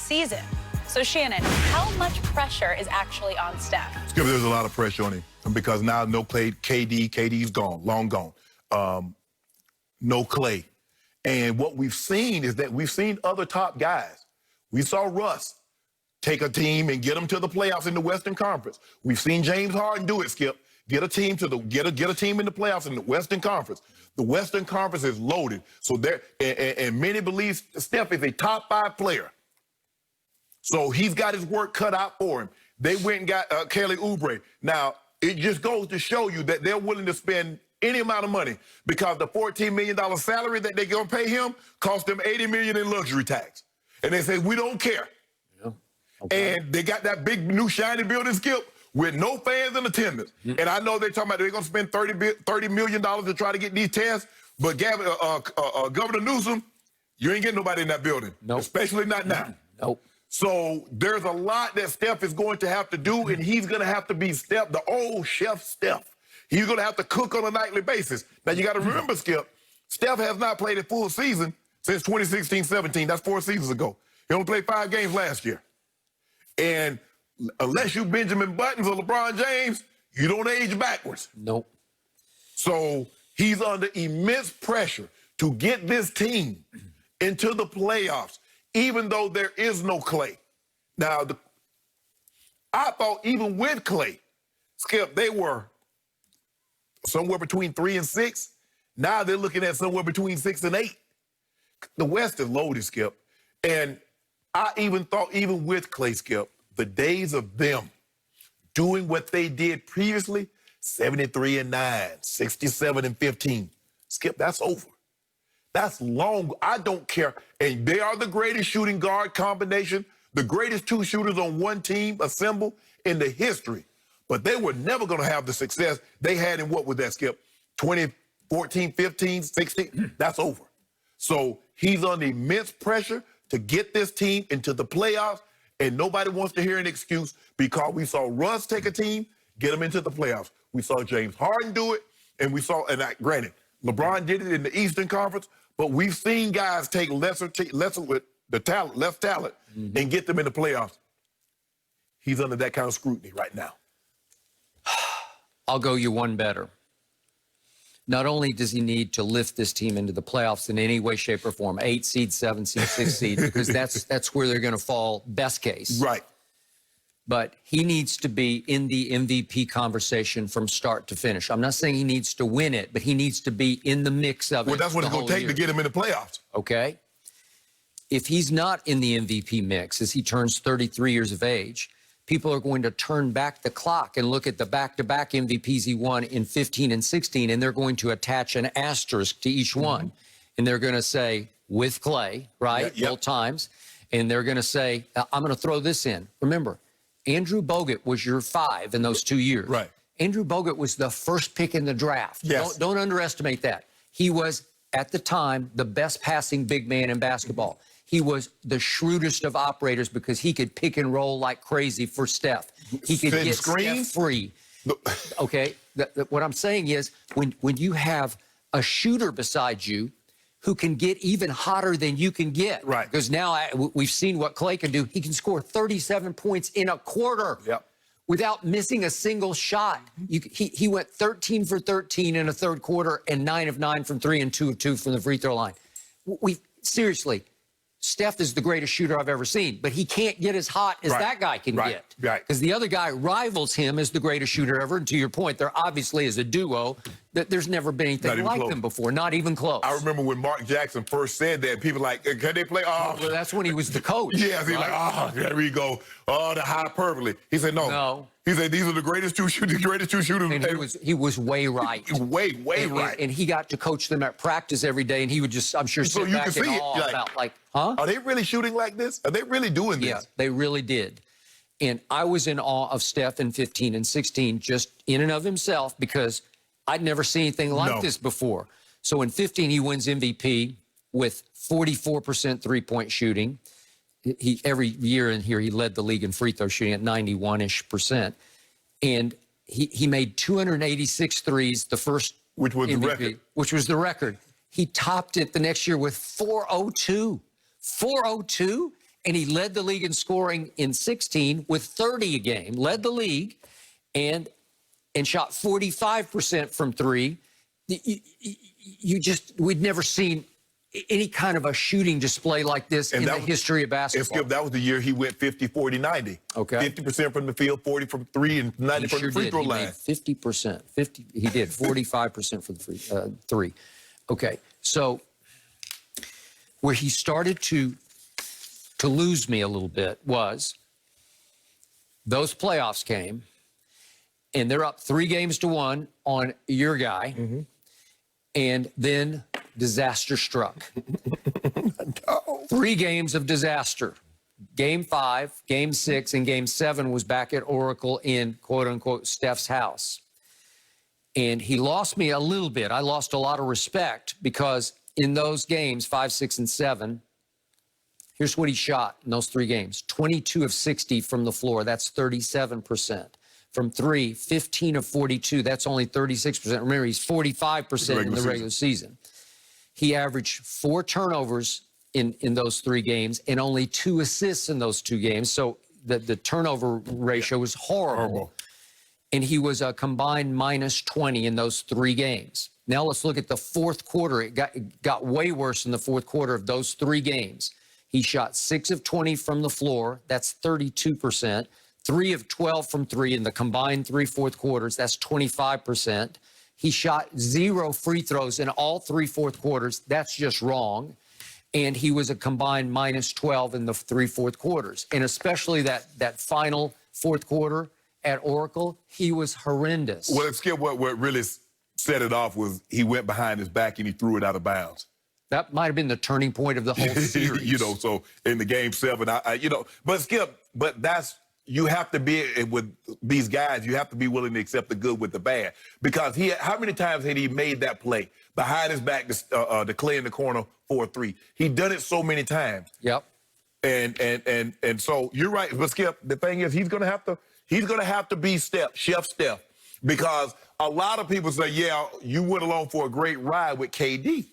season. So, Shannon, how much pressure is actually on Steph? Skip, there's a lot of pressure on him because now no Klay, KD's gone, long gone. No Klay. And what we've seen is that we've seen other top guys. We saw Russ take a team and get them to the playoffs in the Western Conference. We've seen James Harden do it, Skip. Get a team get a team in the playoffs in the Western Conference. The Western Conference is loaded. So there, and many believe Steph is a top 5 player. So he's got his work cut out for him. They went and got Kelly Oubre. Now, it just goes to show you that they're willing to spend any amount of money because the $14 million salary that they're going to pay him cost them $80 million in luxury tax. And they say, we don't care. Yeah. Okay. And they got that big new shiny building, Skip, with no fans in attendance. Mm-hmm. And I know they're talking about they're going to spend $30 million to try to get these tests. But Governor Newsom, you ain't getting nobody in that building, nope. Especially not now. Nope. So there's a lot that Steph is going to have to do, and he's going to have to be Steph, the old chef Steph. He's going to have to cook on a nightly basis. Now, you got to remember, Skip, Steph has not played a full season since 2016-17. That's 4 seasons ago. He only played 5 games last year. And unless you Benjamin Buttons or LeBron James, you don't age backwards. Nope. So he's under immense pressure to get this team into the playoffs, even though there is no Klay. Now, I thought even with Klay, Skip, they were somewhere between 3 and 6. Now they're looking at somewhere between 6 and 8. The West is loaded, Skip. And I even thought, even with Klay, Skip, the days of them doing what they did previously, 73-9, 67-15, Skip, that's over. That's long. I don't care. And they are the greatest shooting guard combination, the greatest 2 shooters on one team assembled in the history. But they were never going to have the success they had in what was that, Skip? 2014, 15, 16? That's over. So he's under immense pressure to get this team into the playoffs, and nobody wants to hear an excuse because we saw Russ take a team, get them into the playoffs. We saw James Harden do it, and we saw, and granted, LeBron did it in the Eastern Conference, but we've seen guys take lesser with the talent, less talent, and get them in the playoffs. He's under that kind of scrutiny right now. I'll go you one better. Not only does he need to lift this team into the playoffs in any way, shape, or form, 8 seed, 7 seed, 6 seed, because that's where they're going to fall best case. Right. But he needs to be in the MVP conversation from start to finish. I'm not saying he needs to win it, but he needs to be in the mix of it. Well, that's what it's going to take to get him in the playoffs. Okay. If he's not in the MVP mix as he turns 33 years of age, people are going to turn back the clock and look at the back-to-back MVPs he won in 15 and 16, and they're going to attach an asterisk to each one. And they're going to say, with Klay, right, both times, and they're going to say, I'm going to throw this in. Remember, Andrew Bogut was your 5 in those 2 years. Right. Andrew Bogut was the first pick in the draft. Yes. Don't underestimate that. He was, at the time, the best passing big man in basketball. He was the shrewdest of operators because he could pick and roll like crazy for Steph. He could get Steph free. Okay? What I'm saying is when you have a shooter beside you who can get even hotter than you can get. Right. Because now we've seen what Klay can do. He can score 37 points in a quarter without missing a single shot. He went 13 for 13 in a third quarter and 9 of 9 from 3 and 2 of 2 from the free throw line. Seriously, Steph is the greatest shooter I've ever seen, but he can't get as hot as that guy can get. Right. Because the other guy rivals him as the greatest shooter ever. And to your point, they're obviously as a duo that there's never been anything like them before, not even close. I remember when Mark Jackson first said that, people like, can they play? Oh, well, that's when he was the coach. Yeah, he's like, oh, there we go. Oh, the hyperbole. He said, no. He said, these are the greatest 2 shooters. And he was way right. way right. And he got to coach them at practice every day, and he would just, I'm sure, sit back in awe about, like, huh? Are they really shooting like this? Are they really doing this? Yeah, they really did. And I was in awe of Steph in 15 and 16, just in and of himself, because I'd never seen anything like this before. So in 15, he wins MVP with 44% three-point shooting. Every year in here, he led the league in free throw shooting at 91-ish%. And he made 286 threes the first which was MVP, the record. Which was the record. He topped it the next year with 402. 402? And he led the league in scoring in 16 with 30 a game, led the league, and shot 45% from three. We'd never seen any kind of a shooting display like this in the history of basketball. And Skip, that was the year he went 50, 40, 90. Okay. 50% from the field, 40 from three, and 90 from the free throw line. He made 50%. He did 45% for the three. Okay, so where he started to lose me a little bit was those playoffs came, and they're up 3-1 on your guy, and then disaster struck. 3 games of disaster. Game 5, Game 6, and Game 7 was back at Oracle in, quote-unquote, Steph's house. And he lost me a little bit. I lost a lot of respect because in those games, 5, 6, and 7, here's what he shot in those 3 games. 22 of 60 from the floor. That's 37%. From 3, 15 of 42. That's only 36%. Remember, he's 45% in the regular season. He averaged 4 turnovers in those 3 games and only 2 assists in those 2 games. So the turnover ratio was horrible. And he was a combined minus 20 in those 3 games. Now let's look at the fourth quarter. It got way worse in the fourth quarter of those 3 games. He shot 6 of 20 from the floor. That's 32%. 3 of 12 from 3 in the combined 3 fourth quarters. That's 25%. He shot 0 free throws in all 3 fourth quarters. That's just wrong. And he was a combined minus 12 in the 3 fourth quarters. And especially that final fourth quarter at Oracle, he was horrendous. Well, Skip, what really set it off was he went behind his back and he threw it out of bounds. That might have been the turning point of the whole series. So in the Game 7, but Skip, you have to be with these guys. You have to be willing to accept the good with the bad, because how many times had he made that play behind his back to Klay in the corner for a 3? He done it so many times. Yep. And so you're right, but Skip, the thing is, he's gonna have to be Chef Steph, because a lot of people say, yeah, you went along for a great ride with KD.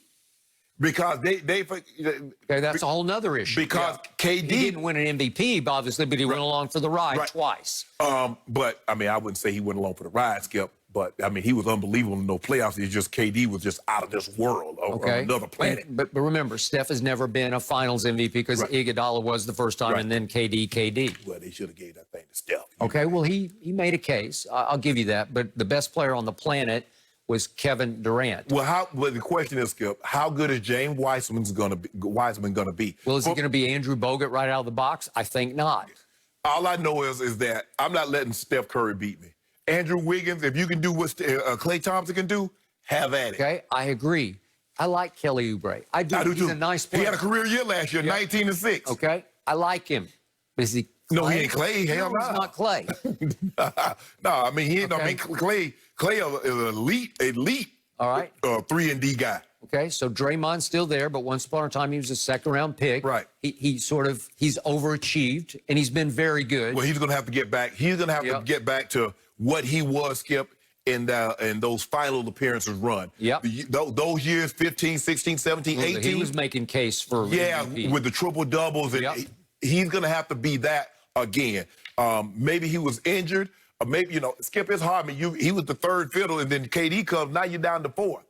Because that's a whole nother issue. Because KD he didn't win an MVP, obviously, but he went along for the ride twice. But I mean, I wouldn't say he went along for the ride, Skip. But I mean, he was unbelievable in no playoffs. It's just KD was just out of this world, on another planet. But remember, Steph has never been a Finals MVP because Iguodala was the first time, and then KD. Well, they should have gave that thing to Steph. Okay, well, he made a case. I'll give you that. But the best player on the planet was Kevin Durant. Well, the question is, Skip, how good is James Wiseman going to be? Well, is he going to be Andrew Bogut right out of the box? I think not. All I know is that I'm not letting Steph Curry beat me. Andrew Wiggins, if you can do what Klay Thompson can do, have at it. Okay, I agree. I like Kelly Oubre. I do. He's too. A nice player. He had a career year last year, 19-6. Okay, I like him. But is he? No, he ain't Klay. Hell no. He's not Klay. No, I mean, he ain't. Okay. I mean, Klay is an elite. All right. 3-and-D guy. Okay, so Draymond's still there, but once upon a time he was a 2nd-round pick. Right. He's overachieved, and he's been very good. Well, he's going to have to get back. He's going to have to get back to what he was, Skip, in those final appearances run. Yep. Those years, 15, 16, 17, 18. He was making case for MVP. With the triple-doubles. And he's going to have to be that again. Maybe he was injured. Or maybe, Skip, it's hard. I mean, he was the 3rd fiddle, and then KD comes. Now you're down to 4th.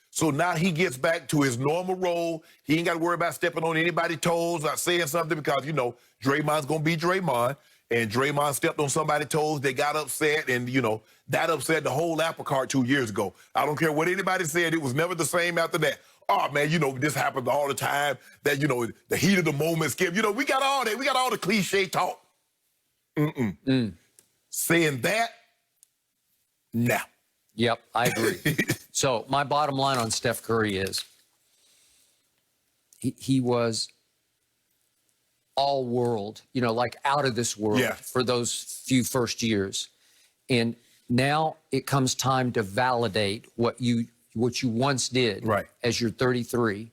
So now he gets back to his normal role. He ain't got to worry about stepping on anybody's toes, not saying something, because, Draymond's going to be Draymond. And Draymond stepped on somebody's toes. They got upset, and, that upset the whole apple cart 2 years ago. I don't care what anybody said. It was never the same after that. Oh, man, this happens all the time. That, the heat of the moment, Skip. We got all that. We got all the cliche talk. Saying that, no. Yep, I agree. So my bottom line on Steph Curry is he was all world, like out of this world for those few first years. And now it comes time to validate what you once did as you're 33.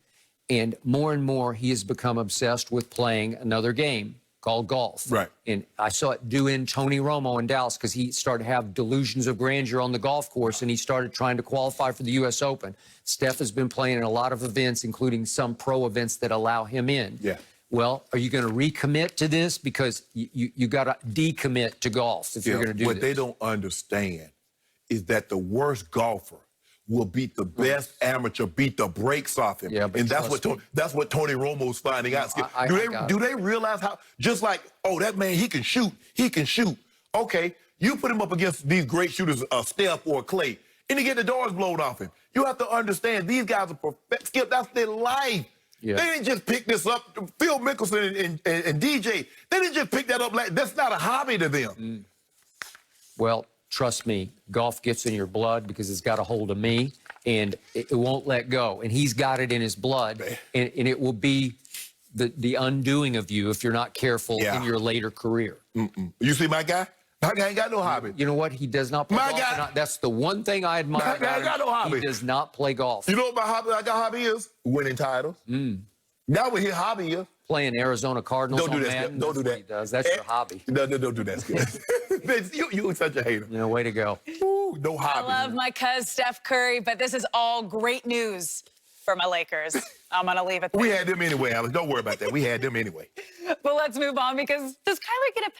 And more he has become obsessed with playing another game called golf. Right. And I saw it do in Tony Romo in Dallas, because he started to have delusions of grandeur on the golf course, and he started trying to qualify for the U.S. Open. Steph has been playing in a lot of events, including some pro events that allow him in. Yeah. Well, are you going to recommit to this? Because you got to decommit to golf if you're going to do what this. they don't understand is that the worst golfer will beat the best amateur, beat the brakes off him. Yeah, but and that's what Tony Romo's finding out. Do they realize how, just like, oh, that man, he can shoot. Okay, you put him up against these great shooters, Steph or Klay, and he get the doors blown off him. You have to understand, these guys are perfect. Skip, that's their life. Yeah. They didn't just pick this up. Phil Mickelson and DJ, they didn't just pick that up. Like, that's not a hobby to them. Well, trust me, golf gets in your blood because it's got a hold of me, and it won't let go. And he's got it in his blood, and it will be the undoing of you if you're not careful in your later career. You see my guy? My guy ain't got no hobby. You know what? He does not play My golf. guy- That's the one thing I admire My guy about got him. no hobby. He does not play golf. You know what my hobby is? Winning titles. That's what his hobby is. Playing Arizona Cardinals Don't do on that. Madden, Don't do that's what that. he does. That's your hobby. No, don't do that, Skip. you such a hater. You know, way to go. Ooh, no I hobby. love my cuz Steph Curry, but this is all great news for my Lakers. I'm going to leave it there. We had them anyway, Alex. Don't worry about that. We had them anyway. But let's move on, because does Kyler get a